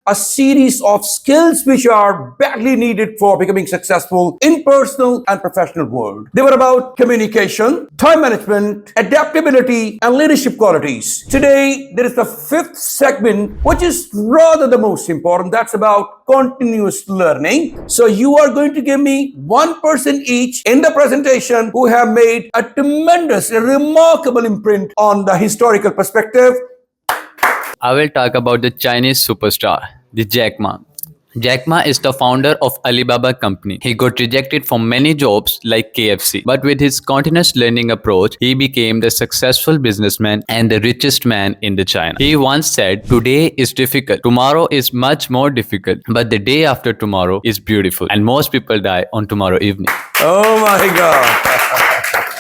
a series of skills which are badly needed for becoming successful in personal and professional world. They were about communication, time management, adaptability, and leadership qualities. Today, there is the fifth segment, which is rather the most important. That's about continuous learning. So you are going to give me one person each in the presentation who have made a tremendous, a remarkable imprint on the historical perspective. I will talk about the Chinese superstar, the Jack Ma. Jack Ma is the founder of Alibaba company. He got rejected from many jobs like KFC, but with his continuous learning approach, he became the successful businessman and the richest man in the China. He once said, "Today is difficult, tomorrow is much more difficult, but the day after tomorrow is beautiful." And most people die on tomorrow evening. Oh my God.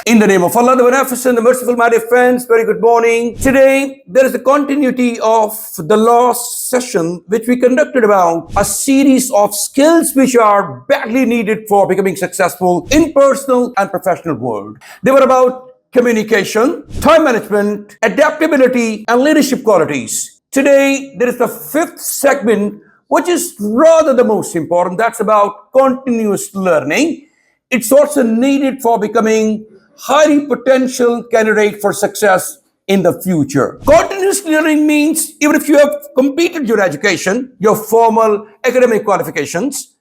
In the name of Allah, the Beneficent, the Merciful, my dear friends, very good morning. Today, there is the continuity of the last session which we conducted about a series of skills which are badly needed for becoming successful in personal and professional world. They were about communication, time management, adaptability, and leadership qualities. Today, there is the fifth segment, which is rather the most important. That's about continuous learning. It's also needed for becoming highly potential candidate for success in the future. Continuous learning means even if you have completed your education, your formal academic qualifications,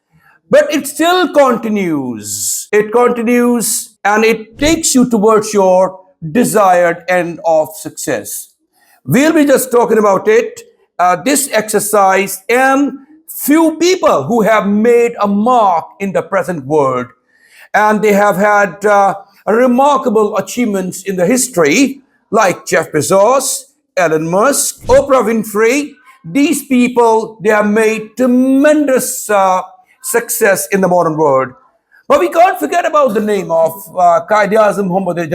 but it still continues. It continues and it takes you towards your desired end of success. We'll be just talking about it, this exercise, and few people who have made a mark in the present world. And they have had remarkable achievements in the history, like Jeff Bezos, Elon Musk, Oprah Winfrey. These people, they have made tremendous success in the modern world. But we can't forget about the name of Qasim Muhammad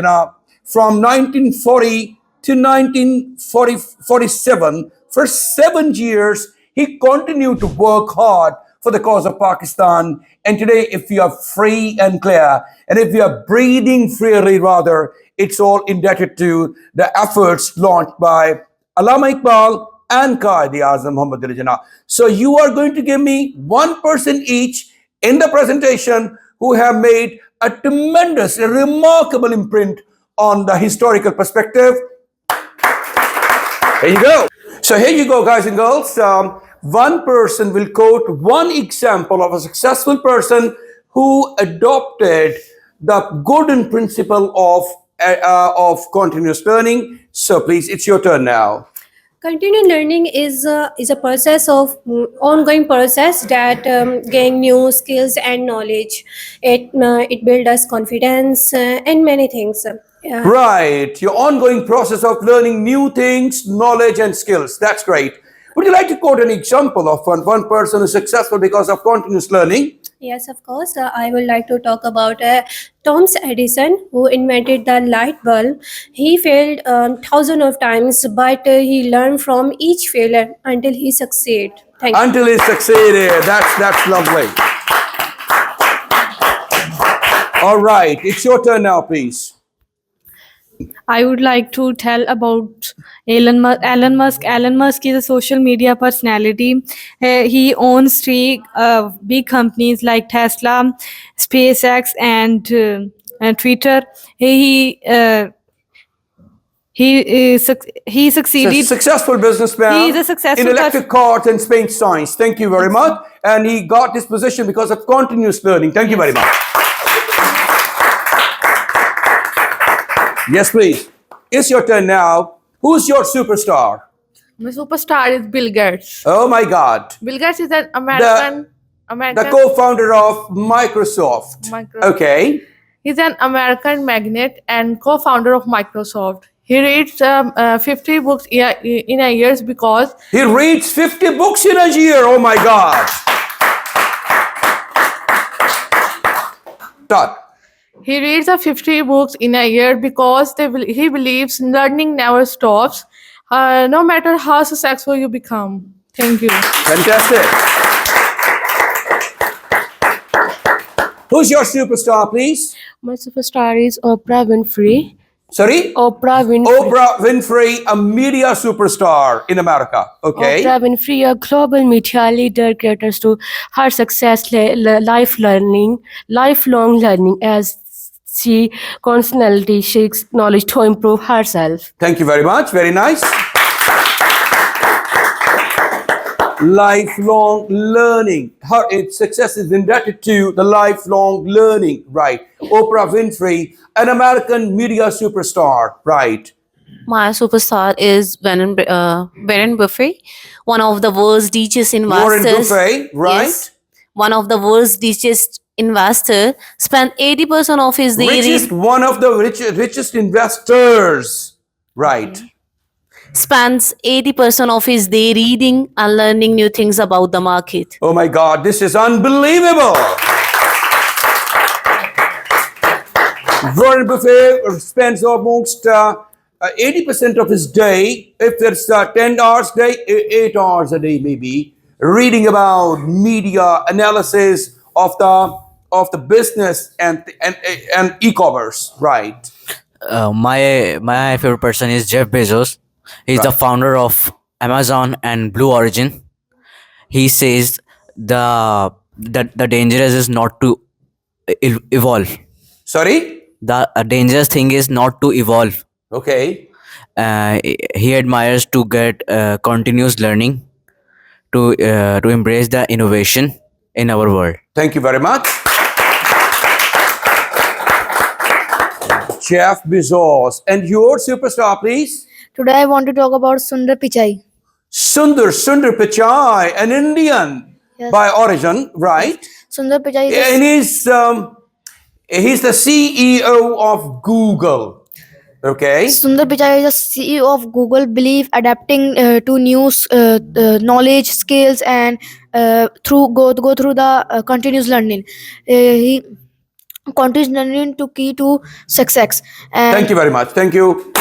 from 1940 to 1947. For 7 years, he continued to work hard for the cause of Pakistan. And today, if we are free and clear, and if we are breathing freely, rather, it's all indebted to the efforts launched by Allama Iqbal and Qasim Muhammad. So you are going to give me one person each in the presentation who have made a tremendous, a remarkable imprint on the historical perspective. Here you go. So here you go, guys and girls. One person will quote one example of a successful person who adopted the golden principle of continuous learning. So please, it's your turn now. Continuous learning is a process of ongoing process that gain new skills and knowledge. It builds us confidence and many things. Right, your ongoing process of learning new things, knowledge, and skills. That's great. Would you like to quote an example of one person who's successful because of continuous learning? Yes, of course. I would like to talk about Thomas Edison, who invented the light bulb. He failed thousands of times, but he learned from each failure until he succeeded. Thank you. Until he succeeded. That's lovely. All right, it's your turn now, please. I would like to tell about Elon Musk. Elon Musk is a social media personality. He owns three big companies like Tesla, SpaceX, and Twitter. He succeeded. Successful businessman. He is a successful in electric cars and space science. Thank you very much. And he got this position because of continuous learning. Thank you very much. Yes, please. It's your turn now. Who's your superstar? My superstar is Bill Gates. Oh my God. Bill Gates is an American. The co-founder of Microsoft. Okay. He's an American magnate and co-founder of Microsoft. He reads 50 books in a year because he reads 50 books in a year. Oh my God. Start. He reads 50 books in a year because he believes learning never stops, no matter how successful you become. Thank you. Fantastic. Who's your superstar, please? My superstar is Oprah Winfrey. Sorry? Oprah Winfrey. Oprah Winfrey, a media superstar in America. Okay. Oprah Winfrey, a global media leader, caters to her success, lifelong learning, as she constantly seeks knowledge to improve herself. Thank you very much. Very nice. Lifelong learning. Its success is indebted to the lifelong learning. Right. Oprah Winfrey, an American media superstar. Right. My superstar is Warren Buffett, one of the world's richest Warren investors. Buffett. Right. Yes, one of the world's richest investor spent 80% of his day One of the richest investors. Right. spends 80% of his day reading and learning new things about the market. Oh my God, this is unbelievable. Warren Buffett spends almost 80% of his day, if it's 10 hours a day, 8 hours a day maybe, reading about media analysis of the business and e-commerce, right? My favorite person is Jeff Bezos. He's the Right. founder of Amazon and Blue Origin. He says the dangerous is not to evolve. Sorry? The dangerous thing is not to evolve. Okay. He admires to get continuous learning to embrace the innovation in our world. Thank you very much. Jeff Bezos. And your superstar, please? Today I want to talk about Sundar Pichai. Sundar Pichai, an Indian Yes. by origin, right? Sundar Pichai is And he's the CEO of Google. Okay. Sundar Pichai is the CEO of Google. Believe adapting to new knowledge, skills, and go through the continuous learning. He continuous learning to key to success. And Thank you very much. Thank you.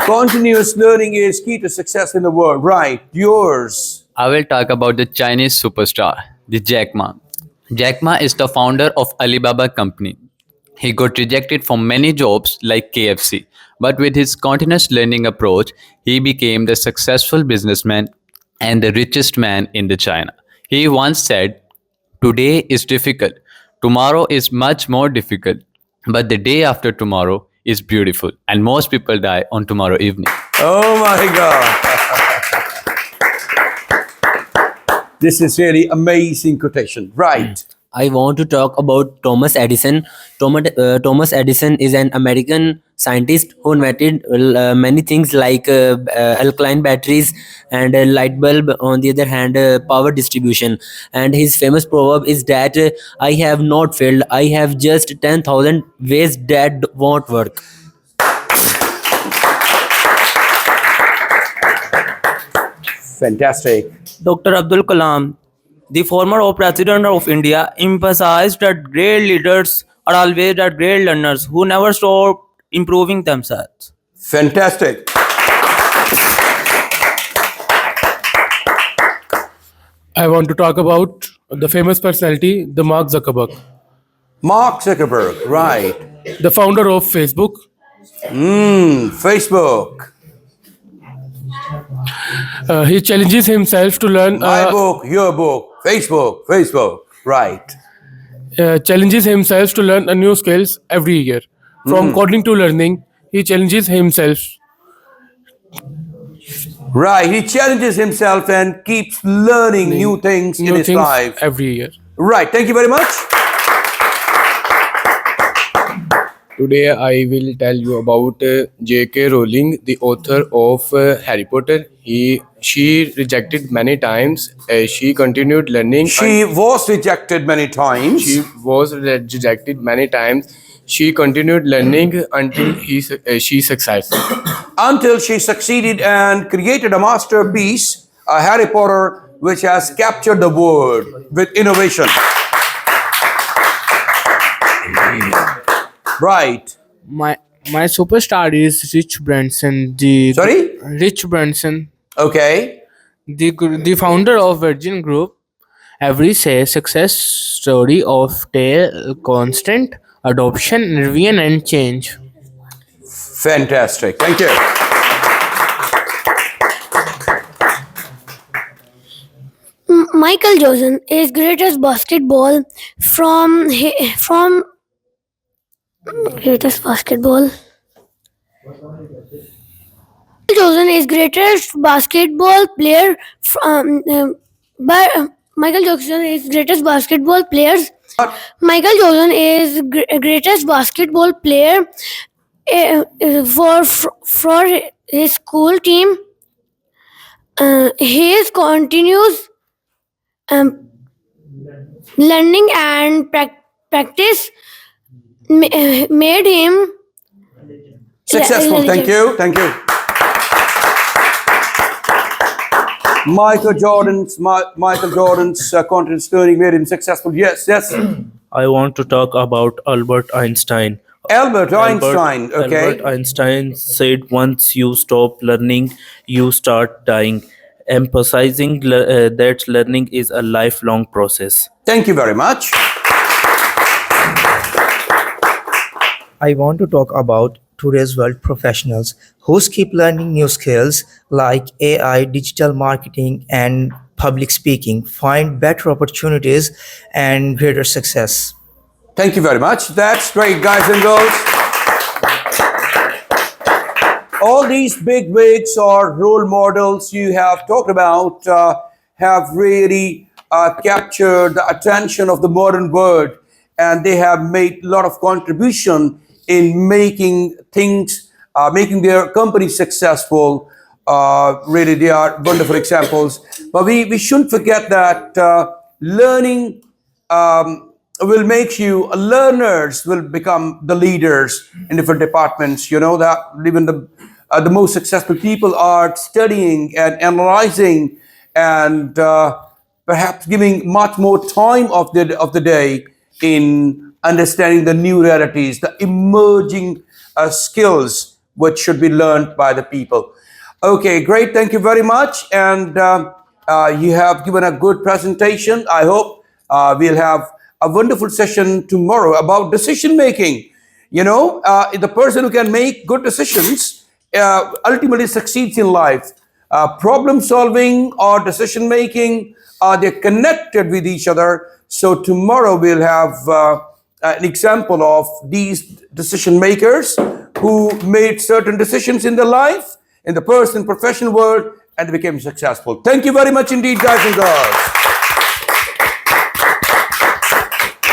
Continuous learning is key to success in the world. Right. Yours. I will talk about the Chinese superstar, the Jack Ma. Jack Ma is the founder of Alibaba company. He got rejected from many jobs like KFC, but with his continuous learning approach, he became the successful businessman and the richest man in the China. He once said, "Today is difficult, tomorrow is much more difficult, but the day after tomorrow is beautiful, and most people die on tomorrow evening." Oh my God. This is really amazing quotation. Right. I want to talk about Thomas Edison. Thomas Edison is an American scientist who invented many things like alkaline batteries and a light bulb. On the other hand, power distribution. And his famous proverb is that I have not failed. I have just 10,000 ways that won't work. Fantastic. Dr. Abdul Kalam, the former President of India, emphasized that great leaders are always the great learners who never stop improving themselves. Fantastic. I want to talk about the famous personality, the Mark Zuckerberg, Mark Zuckerberg. Right. the founder of Facebook. Facebook. He challenges himself to learn. My book, your book. Facebook. Right. Challenges himself to learn a new skills every year. From coding to learning, he challenges himself. Right. He challenges himself and keeps learning new things in New his things life. every year. Right. Thank you very much. Today I will tell you about J.K. Rowling, the author of Harry Potter. She rejected many times. She continued learning. She was rejected many times. She was rejected many times. She continued learning until she succeeded. Until she succeeded and created a masterpiece, a Harry Potter, which has captured the world with innovation. Right. My superstar is Rich Branson. Sorry? Rich Branson, Okay. the founder of Virgin Group. Every success story of tale constant adoption, revision, and change. Fantastic. Thank you. Michael Jordan is greatest basketball from greatest basketball. Jordan is greatest basketball player from Michael Jordan is greatest basketball players. Michael Jordan is greatest basketball player for his school team. He continues um, learning and practice made him Successful. Thank you. Thank you. Michael Jordan's confidence learning made him successful. Yes, yes. I want to talk about Albert Einstein. Albert Einstein. Okay. Albert Einstein said, "Once you stop learning, you start dying," emphasizing that learning is a lifelong process. Thank you very much. I want to talk about today's world professionals who keep learning new skills like AI, digital marketing, and public speaking, find better opportunities and greater success. Thank you very much. That's great, guys and girls. All these big wigs or role models you have talked about have really captured the attention of the modern world, and they have made a lot of contribution in making things, making their company successful. Really, they are wonderful examples. But we shouldn't forget that learning will make you, learners will become the leaders in different departments. You know that even the most successful people are studying and analyzing and perhaps giving much more time of the day in understanding the new realities, the emerging skills which should be learned by the people. Okay, great. Thank you very much. And you have given a good presentation. I hope we'll have a wonderful session tomorrow about decision making. You know, the person who can make good decisions ultimately succeeds in life. Problem solving or decision making, they're connected with each other. So tomorrow we'll have an example of these decision makers who made certain decisions in their life, in the personal, professional world, and became successful. Thank you very much indeed, guys and girls.